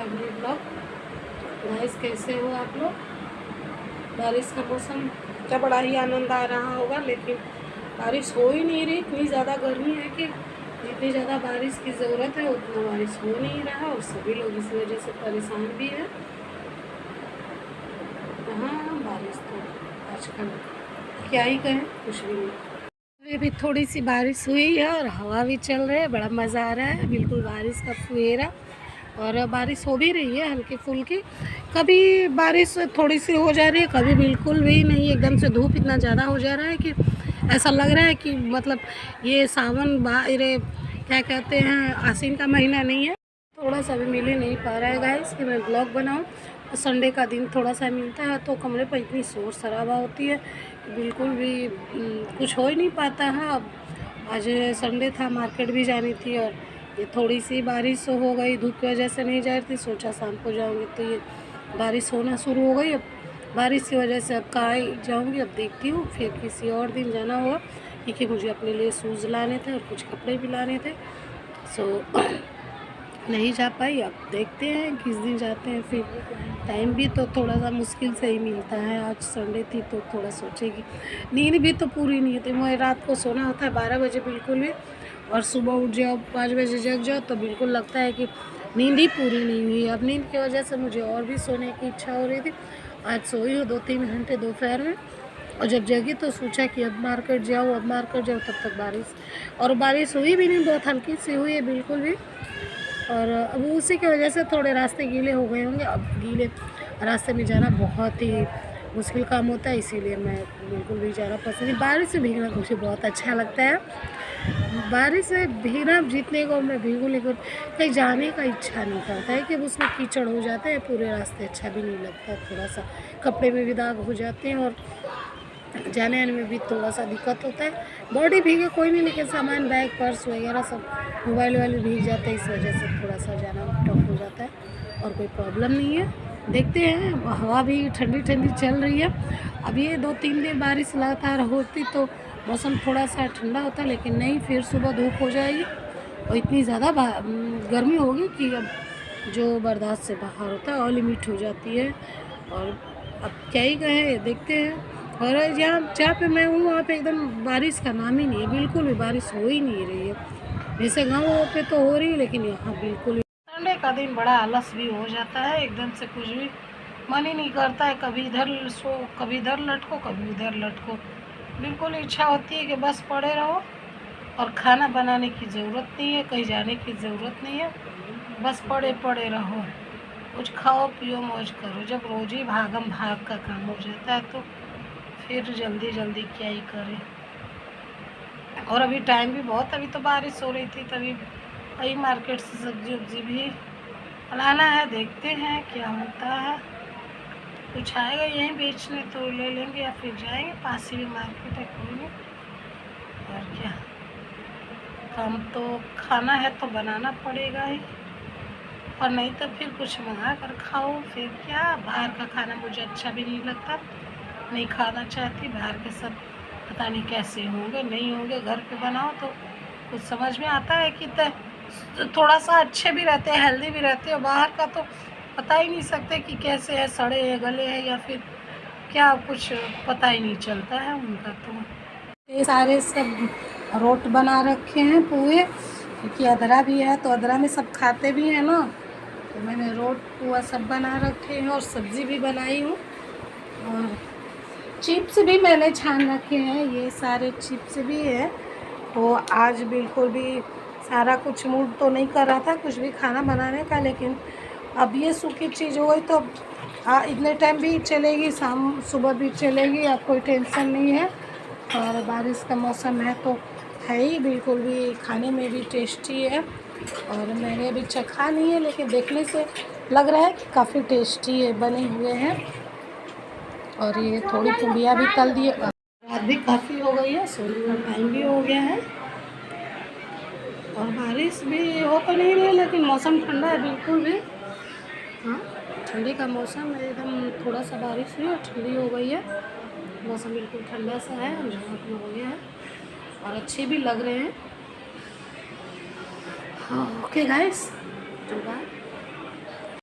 अगली blog. Guys कैसे हो आप लोग? बारिश का मौसम का बड़ा ही आनंद आ रहा होगा, लेकिन बारिश हो ही नहीं रही। इतनी ज़्यादा गर्मी है कि जितनी ज़्यादा बारिश की ज़रूरत है उतना बारिश हो नहीं रहा, और सभी लोग इस वजह से परेशान भी हैं। हाँ, बारिश तो आजकल क्या ही कहें, कुछ भी नहीं। अभी भी थोड़ी सी बारिश हुई है और हवा भी चल रही है, बड़ा मज़ा आ रहा है। बिल्कुल बारिश का फुहेरा, और बारिश हो भी रही है हल्की फुल्की। कभी बारिश थोड़ी सी हो जा रही है, कभी बिल्कुल भी नहीं, एकदम से धूप इतना ज़्यादा हो जा रहा है कि ऐसा लग रहा है कि मतलब ये सावन अरे क्या कहते हैं, आसीन का महीना नहीं है। थोड़ा सा भी मिल ही नहीं पा रहा है गाइस कि मैं ब्लॉग बनाऊं। संडे का दिन थोड़ा सा मिलता है तो कमरे पर इतनी शोर शराबा होती है, बिल्कुल भी कुछ हो ही नहीं पाता है। अब आज संडे था, मार्केट भी जानी थी, और ये थोड़ी सी बारिश हो गई, धूप की वजह से नहीं जा रही थी। सोचा शाम को जाऊंगी तो ये बारिश होना शुरू हो गई। अब बारिश की वजह से अब कहाँ जाऊंगी, अब देखती हूँ फिर किसी और दिन जाना होगा, क्योंकि मुझे अपने लिए शूज़ लाने थे और कुछ कपड़े भी लाने थे। सो नहीं जा पाई, अब देखते हैं किस दिन जाते हैं। फिर टाइम भी तो थोड़ा सा मुश्किल से ही मिलता है। आज संडे थी तो थोड़ा सोचेगी, नींद भी तो पूरी नहीं होती। मुझे रात को सोना होता है 12 बजे बिल्कुल भी, और सुबह उठ जाओ 5 बजे जग जाओ तो बिल्कुल लगता है कि नींद ही पूरी नहीं हुई। अब नींद की वजह से मुझे और भी सोने की इच्छा हो रही थी। आज सोई हूँ 2-3 घंटे दोपहर में, और जब जगी तो सोचा कि अब मार्केट जाओ, अब मार्केट जाओ, तब तक बारिश, और बारिश हुई भी नहीं, बहुत हल्की सी हुई है बिल्कुल भी। और अब उसी की वजह से थोड़े रास्ते गीले हो गए होंगे। अब गीले रास्ते में जाना बहुत ही मुश्किल काम होता है, इसीलिए मैं बिल्कुल भी जाना पसंद नहीं। बारिश से भीगना मुझे बहुत अच्छा लगता है। बारिश से भीगना जितने को मैं भीगूँ, लेकिन कहीं जाने का इच्छा नहीं करता है कि उसमें कीचड़ हो जाते हैं पूरे रास्ते, अच्छा भी नहीं लगता। थोड़ा सा कपड़े में भी दाग हो जाते हैं, और जाने आने में भी थोड़ा सा दिक्कत होता है। बॉडी भीगे कोई नहीं, लेकिन सामान, बैग, पर्स वगैरह सब, मोबाइल वाले भीग जाते हैं, इस वजह से थोड़ा सा जाना टफ हो जाता है। और कोई प्रॉब्लम नहीं है। देखते हैं, हवा भी ठंडी ठंडी चल रही है। अब ये 2-3 दिन बारिश लगातार होती तो मौसम थोड़ा सा ठंडा होता, लेकिन नहीं, फिर सुबह धूप हो जाएगी और इतनी ज़्यादा गर्मी होगी कि अब जो बर्दाश्त से बाहर होता है, और लिमिट हो जाती है। और अब क्या ही कहें, देखते हैं। और जहाँ पे मैं हूँ वहाँ पे एकदम बारिश का नाम ही नहीं है, बिल्कुल भी बारिश हो ही नहीं रही है। वैसे गाँव पे तो हो रही है, लेकिन यहाँ बिल्कुल। संडे का दिन बड़ा आलस भी हो जाता है, एकदम से कुछ भी मन ही नहीं करता है। कभी इधर सो, कभी इधर लटको, कभी उधर लटको। बिल्कुल इच्छा होती है कि बस पड़े रहो, और खाना बनाने की ज़रूरत नहीं है, कहीं जाने की ज़रूरत नहीं है, बस पड़े पड़े रहो, कुछ खाओ पियो मौज करो। जब रोज़ ही भागम भाग का काम हो जाता है तो फिर जल्दी जल्दी क्या ही करें। और अभी टाइम भी बहुत, अभी तो बारिश हो रही थी, तभी वही मार्केट से सब्जी उब्जी भी लाना है। देखते हैं क्या होता है, कुछ आएगा यहीं बेचने तो ले लेंगे, या फिर जाएंगे, पास ही में मार्केट है, कोई नहीं। और क्या, काम तो खाना है तो बनाना पड़ेगा ही, और नहीं तो फिर कुछ मंगा कर खाओ। फिर क्या, बाहर का खाना मुझे अच्छा भी नहीं लगता, नहीं खाना चाहती। बाहर के सब पता नहीं कैसे होंगे, नहीं होंगे। घर पे बनाओ तो कुछ समझ में आता है कि थोड़ा सा अच्छे भी रहते हैं, हेल्दी भी रहते हैं। बाहर का तो पता ही नहीं सकते कि कैसे है, सड़े है, गले हैं, या फिर क्या, कुछ पता ही नहीं चलता है उनका। तो ये सारे सब रोट बना रखे हैं पुए, क्योंकि अदरा भी है तो अदरा में सब खाते भी हैं ना, तो मैंने रोट पुआ सब बना रखे हैं, और सब्ज़ी भी बनाई हूँ, और चिप्स भी मैंने छान रखे हैं। ये सारे चिप्स भी है। तो आज बिल्कुल भी सारा कुछ मूड तो नहीं कर रहा था कुछ भी खाना बनाने का, लेकिन अब ये सूखी चीज़ हो गई तो इतने टाइम भी चलेगी, शाम सुबह भी चलेगी, अब कोई टेंशन नहीं है। और बारिश का मौसम है तो है ही, बिल्कुल भी खाने में भी टेस्टी है। और मैंने अभी चखा नहीं है, लेकिन देखने से लग रहा है कि काफ़ी टेस्टी है, बने हुए हैं। और ये थोड़ी पूड़ियाँ भी तल दिए। रात भी काफ़ी हो गई है, सोने का टाइम भी हो गया है, और बारिश भी हो तो नहीं रही, लेकिन मौसम ठंडा है बिल्कुल भी। हाँ, ठंडी का मौसम है एकदम। थोड़ा सा बारिश हुई और ठंडी हो गई है, मौसम बिल्कुल ठंडा सा है, झाँक में हो गया है, और अच्छे भी लग रहे हैं। हाँ, ओके गाइस, तो बाय।